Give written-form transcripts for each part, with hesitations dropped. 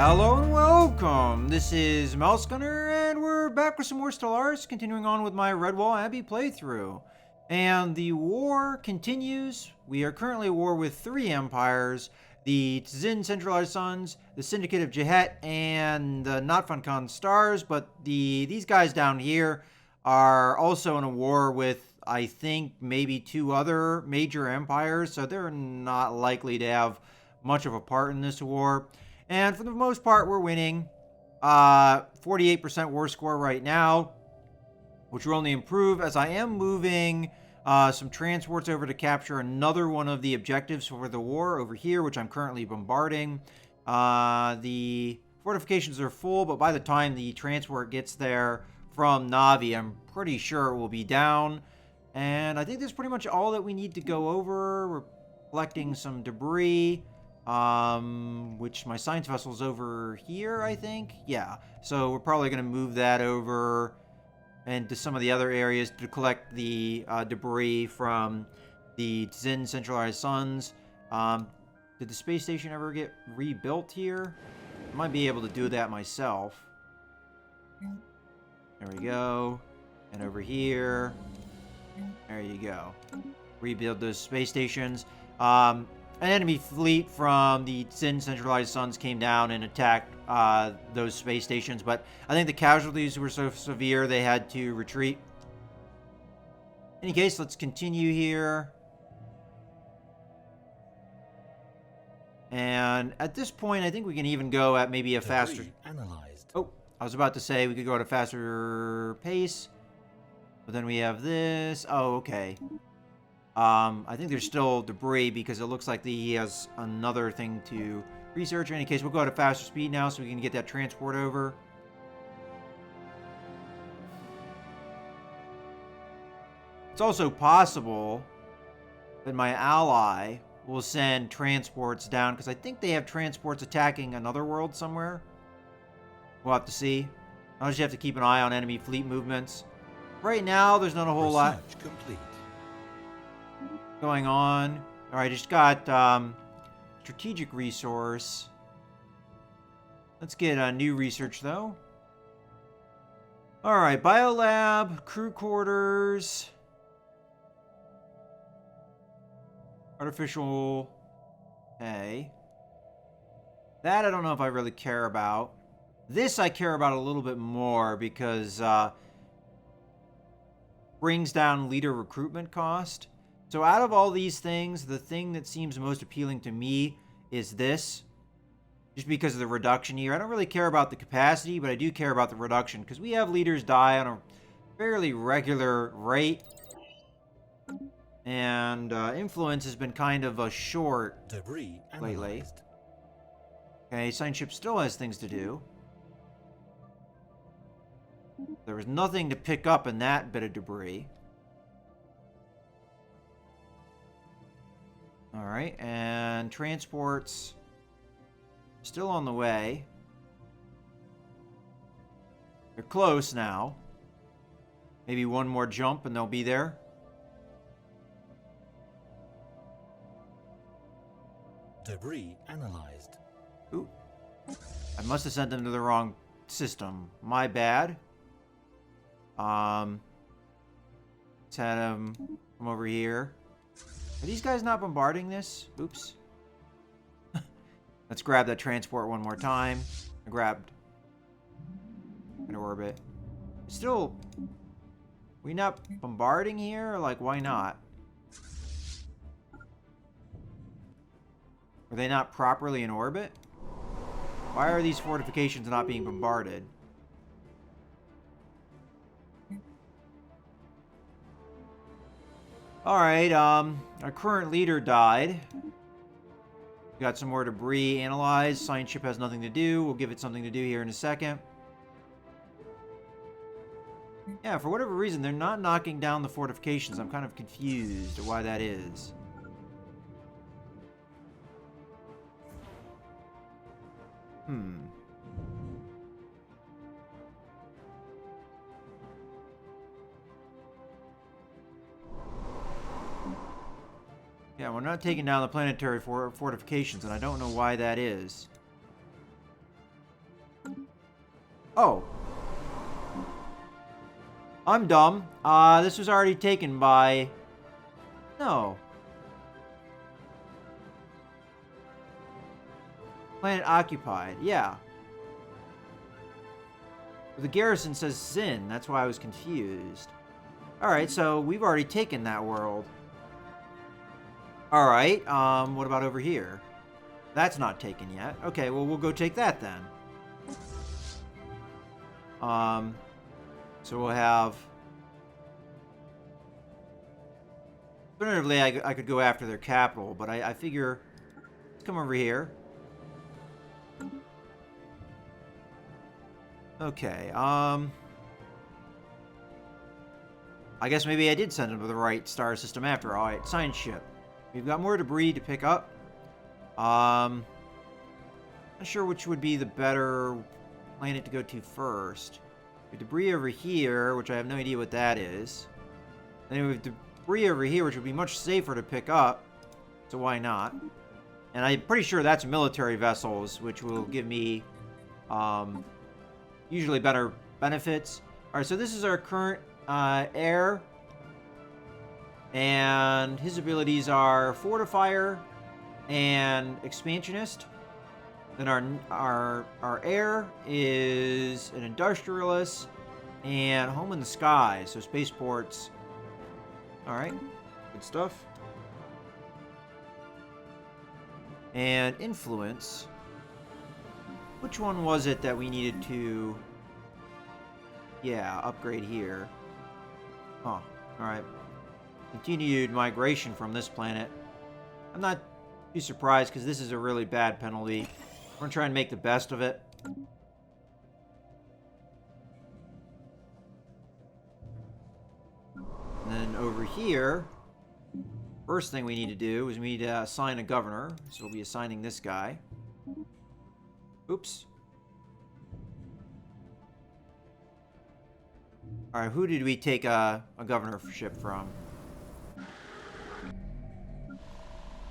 Hello and welcome! This is Mouse Gunner, and we're back with some more Stellaris, continuing on with my Redwall Abbey playthrough. And the war continues. We are currently at war with three empires: the Tzin Centralized Suns, the Syndicate of Jihet, and the Not Funcon Stars. But these guys down here are also in a war with, I think, maybe two other major empires, so they're not likely to have much of a part in this war. And for the most part, we're winning. 48% war score right now, which will only improve as I am moving some transports over to capture another one of the objectives for the war over here, which I'm currently bombarding. The fortifications are full, but by the time the transport gets there from Navi, I'm pretty sure it will be down. And I think that's pretty much all that we need to go over. We're collecting some debris. Which my science vessel's over here, I think. Yeah, so we're probably going to move that over into some of the other areas to collect the debris from the Tzin Centralized Suns. Did the space station ever get rebuilt here? I might be able to do that myself. There we go. And over here. There you go. Rebuild those space stations. An enemy fleet from the Tzin Centralized Suns came down and attacked those space stations, but I think the casualties were so severe they had to retreat. In any case, let's continue here. And at this point, I think we can even go at maybe a faster... Oh, I was about to say we could go at a faster pace, but then we have this. Oh, okay. I think there's still debris because it looks like he has another thing to research. In any case, we'll go at a faster speed now so we can get that transport over. It's also possible that my ally will send transports down because I think they have transports attacking another world somewhere. We'll have to see. I'll just have to keep an eye on enemy fleet movements. Right now, there's not a whole lot complete. Going on. All right, just got strategic resource. Let's get a new research though. All right, biolab, crew quarters, artificial. Hey, that I don't know if I really care about. This I care about a little bit more because brings down leader recruitment cost. So out of all these things, the thing that seems most appealing to me is this. Just because of the reduction here. I don't really care about the capacity, but I do care about the reduction. Because we have leaders die on a fairly regular rate. And influence has been kind of a short debris lately. Okay, Science Ship still has things to do. There was nothing to pick up in that bit of debris. Alright, and transports still on the way. They're close now. Maybe one more jump and they'll be there. Debris analyzed. Ooh. I must have sent them to the wrong system. My bad. Let's have them come over here. Are these guys not bombarding this? Oops. Let's grab that transport one more time. I grabbed an orbit. Still, we not bombarding here? Like, why not? Are they not properly in orbit? Why are these fortifications not being bombarded? Alright, our current leader died. We got some more debris analyzed. Science ship has nothing to do. We'll give it something to do here in a second. Yeah, for whatever reason, they're not knocking down the fortifications. I'm kind of confused at why that is. Yeah, we're not taking down the planetary fortifications, and I don't know why that is. Oh. I'm dumb. This was already taken by... No. Planet occupied. Yeah. The garrison says Sin. That's why I was confused. Alright, so we've already taken that world. Alright, what about over here? That's not taken yet. Okay, well, we'll go take that then. So we'll have... Alternatively, I could go after their capital, but I figure... Let's come over here. Okay, I guess maybe I did send them to the right star system after all. Alright, science ship. We've got more debris to pick up. Not sure which would be the better planet to go to first. We have debris over here, which I have no idea what that is. Then we have debris over here, which would be much safer to pick up. So why not? And I'm pretty sure that's military vessels, which will give me usually better benefits. Alright, so this is our current heir. And his abilities are Fortifier and Expansionist. Then our heir is an Industrialist and Home in the Sky, so spaceports. Alright, good stuff. And Influence. Which one was it that we needed to... Yeah, upgrade here. Huh, alright. Continued migration from this planet. I'm not too surprised because this is a really bad penalty. We're going to try and make the best of it. And then over here, first thing we need to do is we need to assign a governor. So we'll be assigning this guy. Oops. Alright, who did we take a governorship from?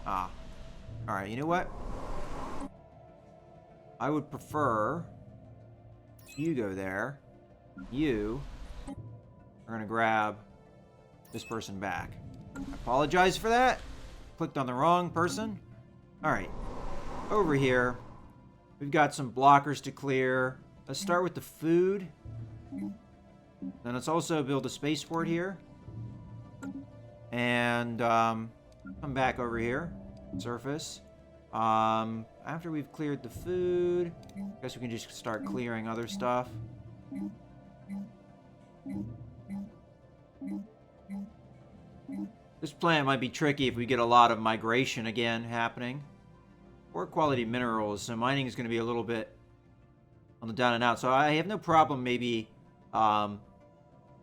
Ah. Alright, you know what? I would prefer you go there. You are going to grab this person back. I apologize for that. Clicked on the wrong person. Alright. Over here, we've got some blockers to clear. Let's start with the food. Then let's also build a spaceport here. And come back over here. Surface. After we've cleared the food, I guess we can just start clearing other stuff. This planet might be tricky if we get a lot of migration again happening. Poor quality minerals, so mining is going to be a little bit on the down and out. So I have no problem maybe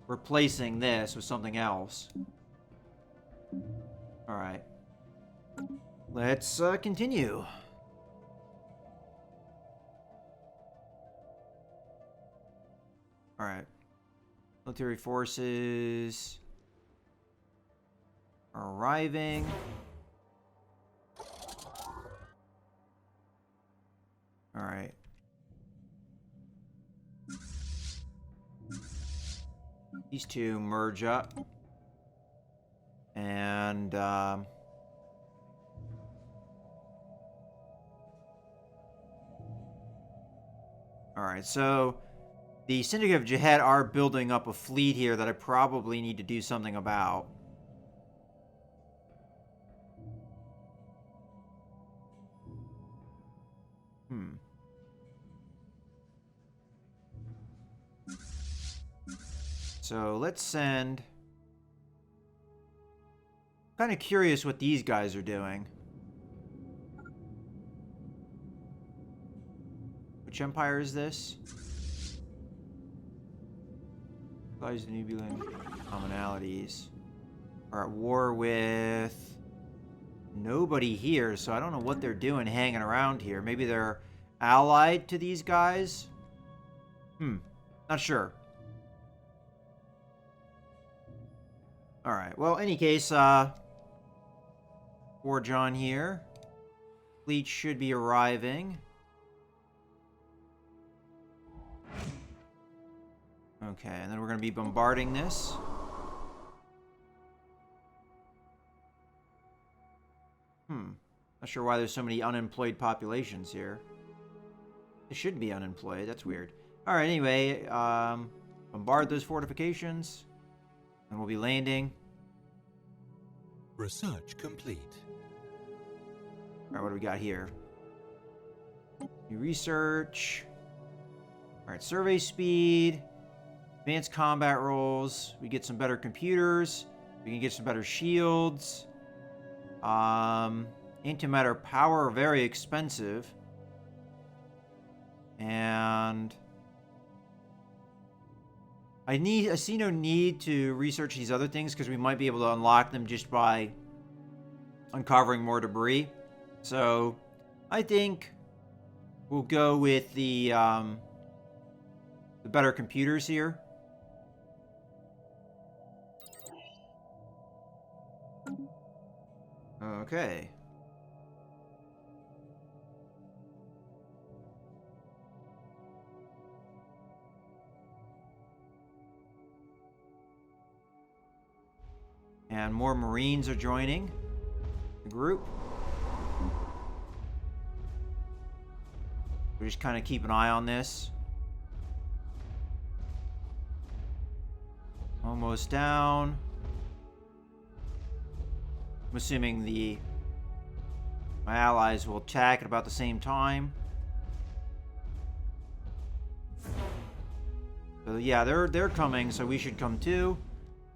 replacing this with something else. Alright. Let's continue. Alright. Military forces are arriving. Alright. These two merge up. And, alright, so the Syndicate of Jihad are building up a fleet here that I probably need to do something about. So let's send... Kind of curious what these guys are doing. Which empire is this? Guys, the Nebulan commonalities are at war with nobody here, so I don't know what they're doing hanging around here. Maybe they're allied to these guys? Not sure. Alright, well, in any case, War John here. Fleet should be arriving. Okay, and then we're going to be bombarding this. Not sure why there's so many unemployed populations here. They should be unemployed. That's weird. Alright, anyway, bombard those fortifications. And we'll be landing. Research complete. Alright, what do we got here? New research. Alright, survey speed. Advanced combat rolls. We get some better computers. We can get some better shields. Antimatter power, very expensive. And I see no need to research these other things because we might be able to unlock them just by uncovering more debris. So I think we'll go with the better computers here. Okay. And more Marines are joining the group. We just kind of keep an eye on this. Almost down. I'm assuming my allies will attack at about the same time. So yeah, they're coming, so we should come too.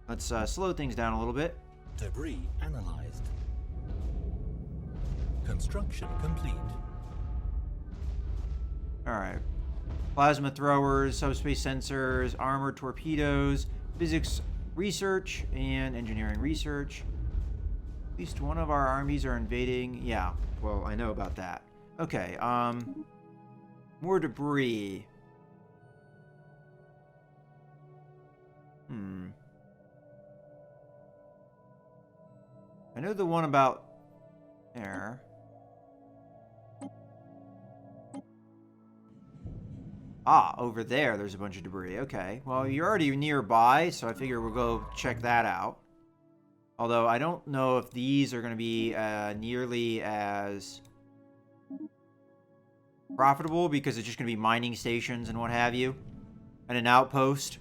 Let's slow things down a little bit. Debris analyzed. Construction complete. Alright. Plasma throwers, subspace sensors, armored torpedoes, physics research, and engineering research. At least one of our armies are invading. Yeah, well, I know about that. Okay, more debris. I know the one about there. Ah, over there's a bunch of debris. Okay, well, you're already nearby, so I figure we'll go check that out. Although, I don't know if these are going to be nearly as profitable, because it's just going to be mining stations and what have you. And an outpost.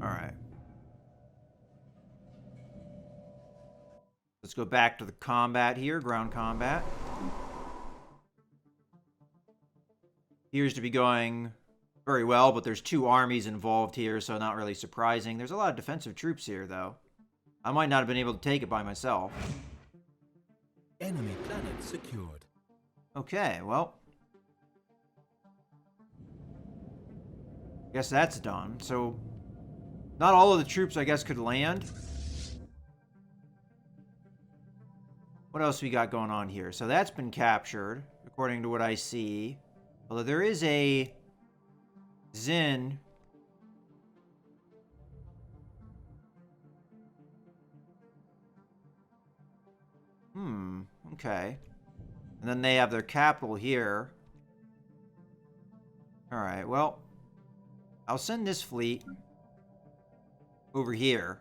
Alright. Let's go back to the combat here, ground combat. Appears to be going very well, but there's two armies involved here, so not really surprising. There's a lot of defensive troops here, though. I might not have been able to take it by myself. Enemy planet secured. Okay, well. Guess that's done. So, not all of the troops, I guess, could land. What else we got going on here? So that's been captured, according to what I see. Although there is a Zin. Okay. And then they have their capital here. Alright, well, I'll send this fleet over here.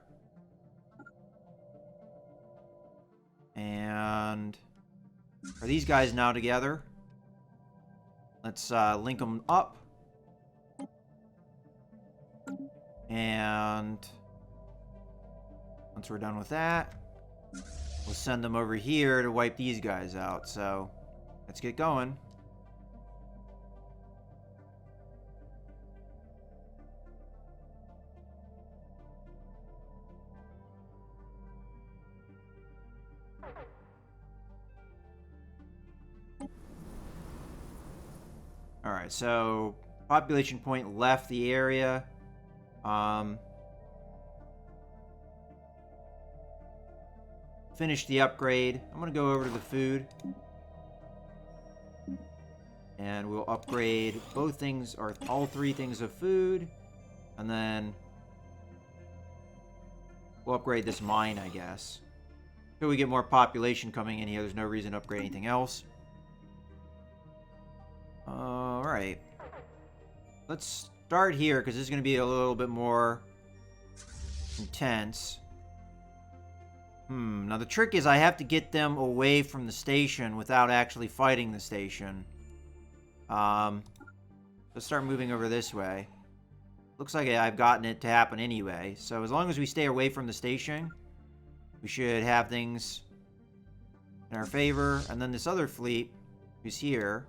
And are these guys now together? Let's link them up. And once we're done with that, we'll send them over here to wipe these guys out. So let's get going. Alright, so population point left the area. Finish the upgrade. I'm gonna go over to the food. And we'll upgrade both things, or all three things of food. And then we'll upgrade this mine, I guess. Until we get more population coming in here, there's no reason to upgrade anything else. Alright. Let's start here, because this is going to be a little bit more intense. Now the trick is I have to get them away from the station without actually fighting the station. Let's start moving over this way. Looks like I've gotten it to happen anyway. So as long as we stay away from the station, we should have things in our favor. And then this other fleet who's here,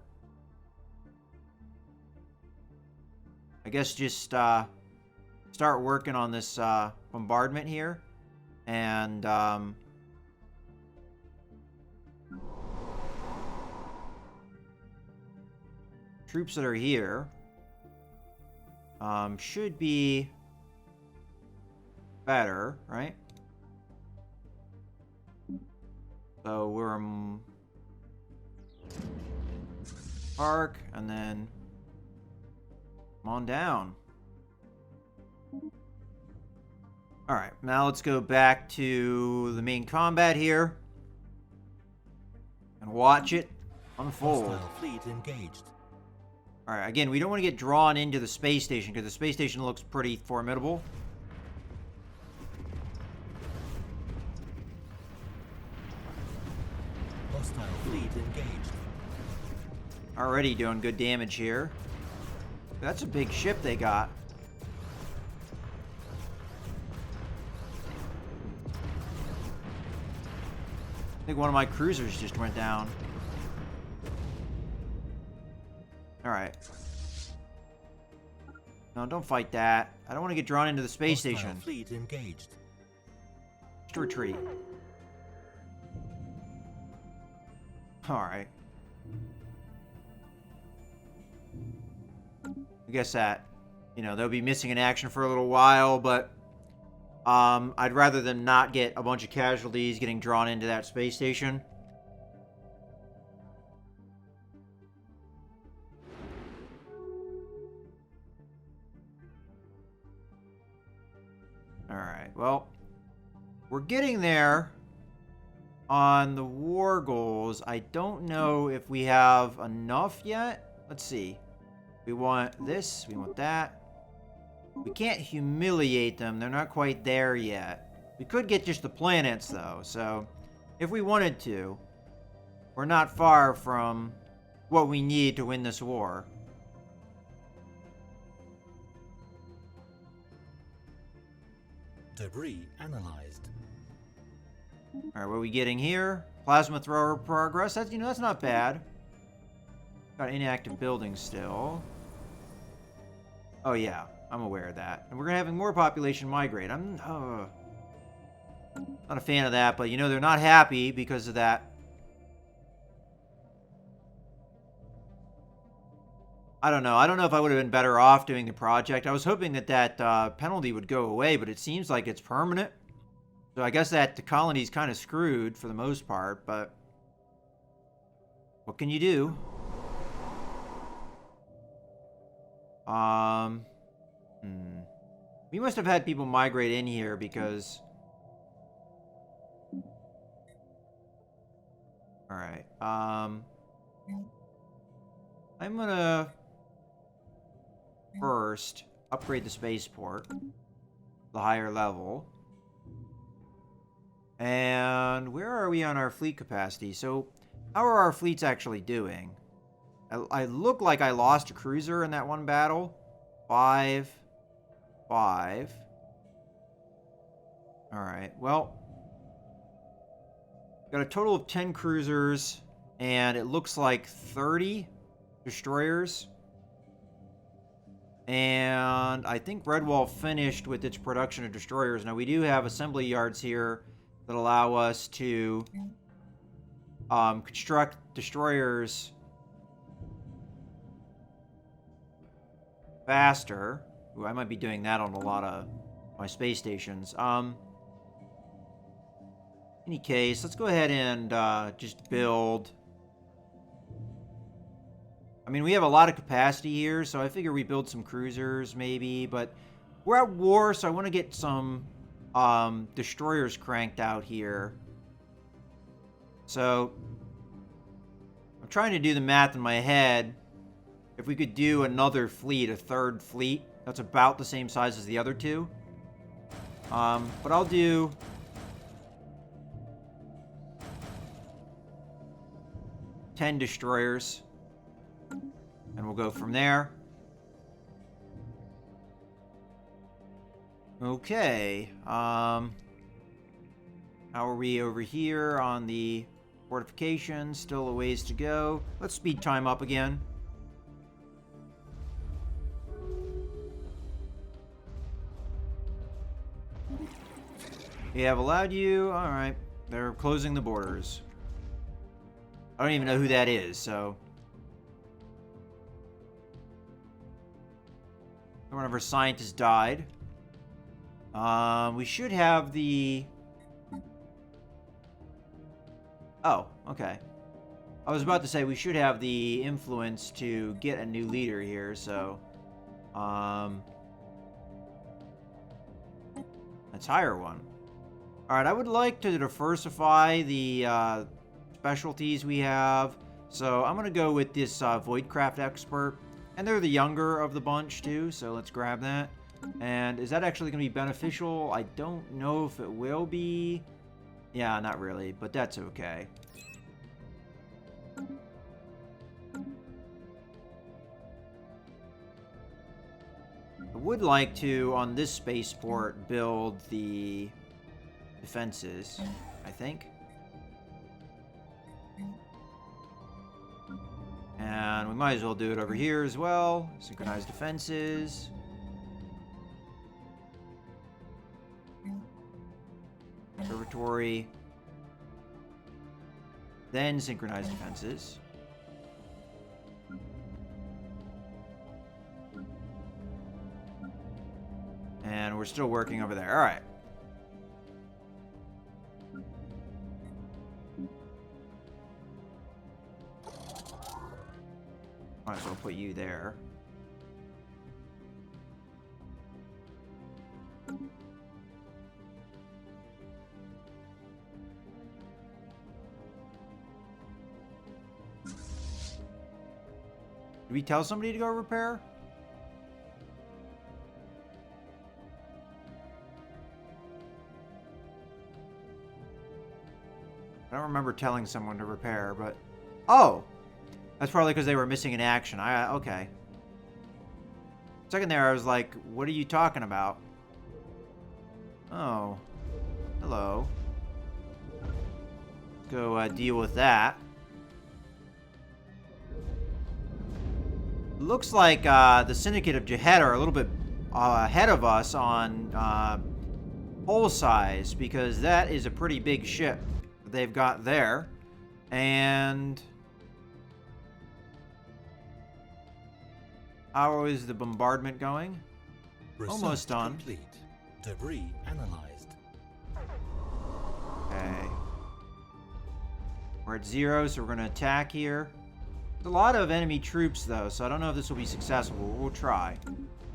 I guess just start working on this bombardment here. And troops that are here should be better, right? So we're park, and then come on down. Alright, now let's go back to the main combat here and watch it unfold. Hostile fleet engaged. Alright, again, we don't want to get drawn into the space station because the space station looks pretty formidable. Hostile fleet engaged. Already doing good damage here. That's a big ship they got. I think one of my cruisers just went down. Alright. No, don't fight that. I don't want to get drawn into the space Hostile station. Fleet engaged. Just retreat. Alright. I guess that, they'll be missing in action for a little while, but I'd rather them not get a bunch of casualties getting drawn into that space station. Alright, well, we're getting there on the war goals. I don't know if we have enough yet. Let's see. We want this, we want that. We can't humiliate them. They're not quite there yet. We could get just the planets, though. So, if we wanted to, we're not far from what we need to win this war. Debris analyzed. Alright, what are we getting here? Plasma thrower progress. That's, that's not bad. Got inactive buildings still. Oh, yeah. I'm aware of that. And we're going to have more population migrate. I'm not a fan of that, but they're not happy because of that. I don't know. I don't know if I would have been better off doing the project. I was hoping that penalty would go away, but it seems like it's permanent. So I guess that the colony's kind of screwed for the most part, but what can you do? We must have had people migrate in here because... Alright, I'm gonna first upgrade the spaceport, the higher level. And where are we on our fleet capacity? So, how are our fleets actually doing? I look like I lost a cruiser in that one battle. 5. Alright, well, got a total of 10 cruisers, and it looks like 30 destroyers. And I think Redwall finished with its production of destroyers. Now, we do have assembly yards here that allow us to construct destroyers faster. Ooh, I might be doing that on a lot of my space stations. Any case, let's go ahead and just build. I mean, we have a lot of capacity here, so I figure we build some cruisers maybe, but we're at war, so I want to get some destroyers cranked out here. So I'm trying to do the math in my head. if we could do another fleet, a third fleet, that's about the same size as the other two. But I'll do... $10 destroyers. And we'll go from there. Okay. How are we over here on the fortifications? Still a ways to go. Let's speed time up again. We have allowed you. Alright. They're closing the borders. I don't even know who that is, so... One of our scientists died. We should have the... Oh, okay. I was about to say we should have the influence to get a new leader here, so... Let's hire one. Alright, I would like to diversify the specialties we have. So I'm going to go with this Voidcraft expert. And they're the younger of the bunch, too, so let's grab that. And is that actually going to be beneficial? I don't know if it will be. Yeah, not really, but that's okay. I would like to, on this spaceport, build the defenses, I think. And we might as well do it over here as well. Synchronize defenses. Observatory. Then synchronize defenses. And we're still working over there. Alright. Might as well put you there. Did we tell somebody to go repair? I don't remember telling someone to repair, but... Oh! That's probably because they were missing in action. Okay. Second there, I was like, what are you talking about? Oh. Hello. Go deal with that. Looks like the Syndicate of Jihad are a little bit ahead of us on hull size, because that is a pretty big ship that they've got there. And how is the bombardment going? Research Almost done. Complete. Debris analyzed. Okay. We're at 0, so we're going to attack here. There's a lot of enemy troops, though, so I don't know if this will be successful. We'll try.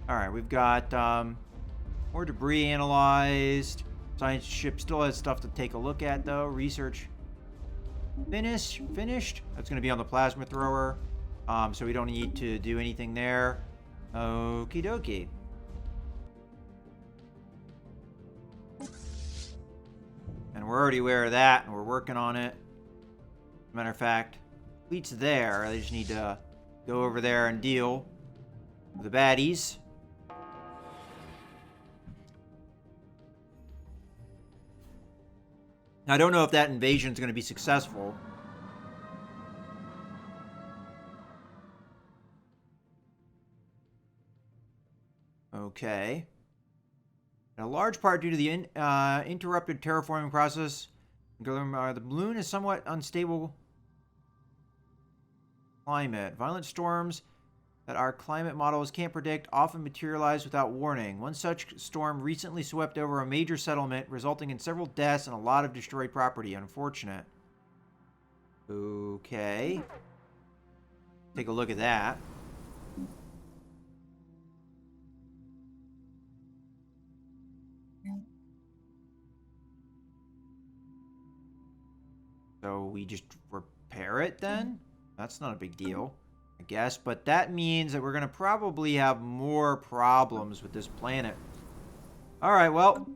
Alright, we've got more debris analyzed. Science ship still has stuff to take a look at, though. Research finished. That's going to be on the plasma thrower. So we don't need to do anything there. Okie dokie. And we're already aware of that, and we're working on it. Matter of fact, fleet's there. They just need to go over there and deal with the baddies. Now, I don't know if that invasion is going to be successful. Okay. In a large part due to the interrupted terraforming process, the balloon is somewhat unstable climate. Violent storms that our climate models can't predict often materialize without warning. One such storm recently swept over a major settlement, resulting in several deaths and a lot of destroyed property. Unfortunate. Okay. Take a look at that. So we just repair it then? That's not a big deal. I guess. But that means that we're going to probably have more problems with this planet. Alright, well,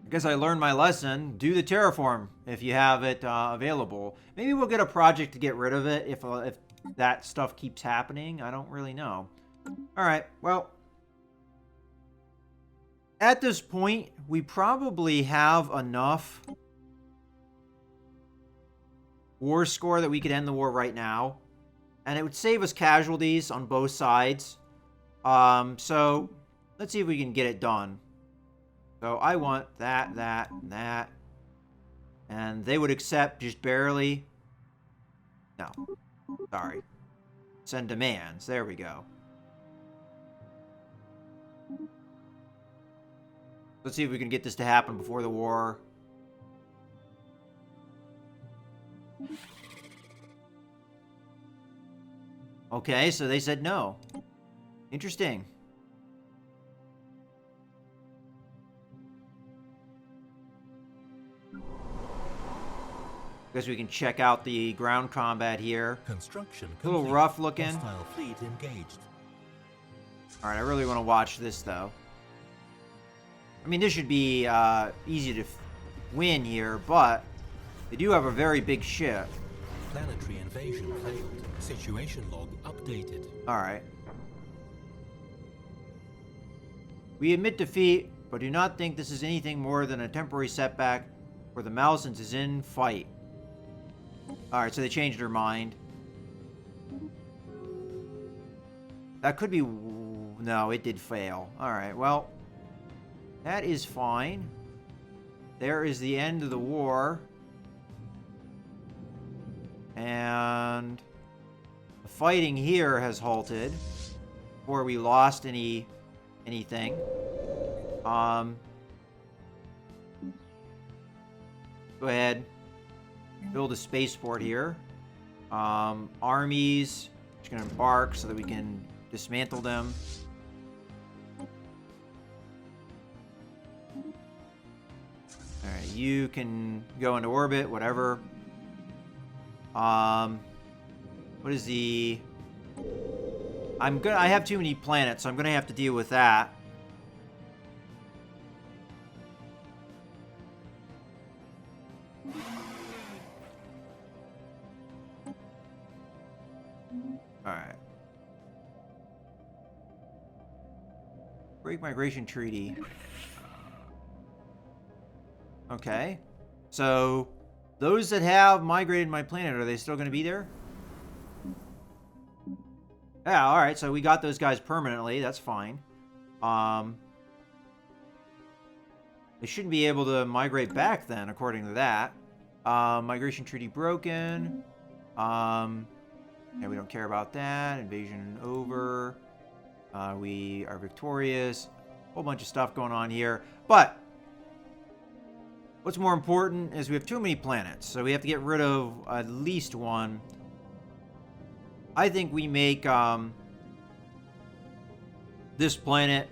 I guess I learned my lesson. Do the terraform if you have it available. Maybe we'll get a project to get rid of it if that stuff keeps happening. I don't really know. Alright, well, at this point, we probably have enough war score that we could end the war right now. And it would save us casualties on both sides. So, let's see if we can get it done. So, I want that, that, and that. And they would accept just barely. No. Sorry. Send demands. There we go. Let's see if we can get this to happen before the war. Okay, so they said no. Interesting. Guess we can check out the ground combat here. Construction A little complete. rough looking. Hostile fleet engaged. Alright, I really want to watch this, though. I mean, this should be easy to win here, but they do have a very big ship. Planetary invasion failed. Situation log updated. Alright. We admit defeat, but do not think this is anything more than a temporary setback where the Malisans is in fight. Alright, so they changed their mind. That could be... No, it did fail. Alright, well... That is fine. There is the end of the war. And... the fighting here has halted. Before we lost anything. Go ahead. Build a spaceport here. Armies. Just gonna embark so that we can dismantle them. Alright, you can go into orbit, whatever. What is the... I have too many planets, so I'm gonna have to deal with that. Alright. Break migration treaty. Okay. So, those that have migrated my planet, are they still going to be there? Yeah, alright, so we got those guys permanently. That's fine. They shouldn't be able to migrate back then, according to that. Migration treaty broken. Yeah, we don't care about that. Invasion over. We are victorious. Whole bunch of stuff going on here. But what's more important is we have too many planets, so we have to get rid of at least one. I think we make this planet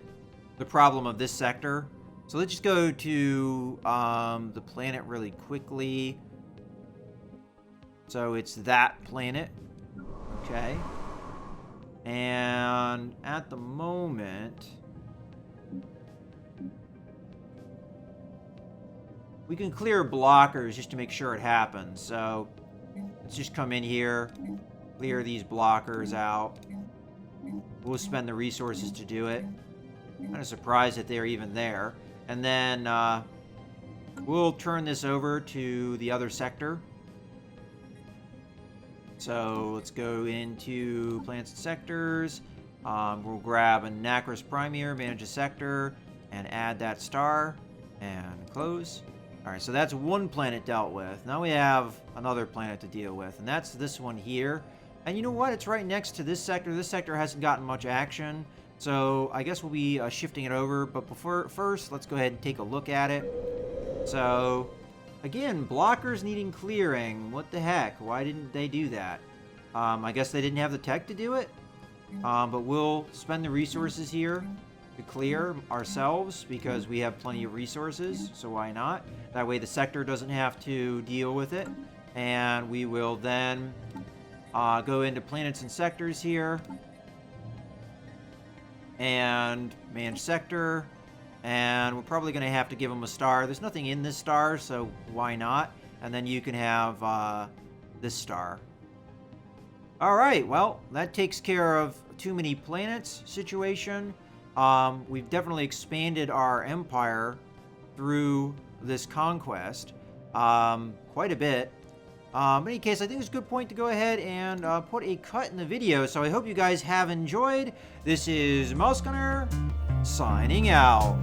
the problem of this sector. So let's just go to the planet really quickly. So it's that planet. Okay. And at the moment, we can clear blockers just to make sure it happens. So let's just come in here, clear these blockers out. We'll spend the resources to do it. Kind of surprised that they're even there. And then we'll turn this over to the other sector. So let's go into planets and sectors. We'll grab a Nacris Premier, manage a sector, and add that star, and close. Alright, so that's one planet dealt with. Now we have another planet to deal with, and that's this one here. And you know what? It's right next to this sector. This sector hasn't gotten much action, so I guess we'll be shifting it over. But first, let's go ahead and take a look at it. So, again, blockers needing clearing. What the heck? Why didn't they do that? I guess they didn't have the tech to do it. But we'll spend the resources here to clear ourselves because we have plenty of resources, so why not? That way the sector doesn't have to deal with it. And we will then go into planets and sectors here. And manage sector. And we're probably going to have to give them a star. There's nothing in this star, so why not? And then you can have this star. Alright, well, that takes care of too many planets situation. We've definitely expanded our empire through this conquest quite a bit. In any case, I think it's a good point to go ahead and put a cut in the video. So I hope you guys have enjoyed. This is Mouse Gunner signing out.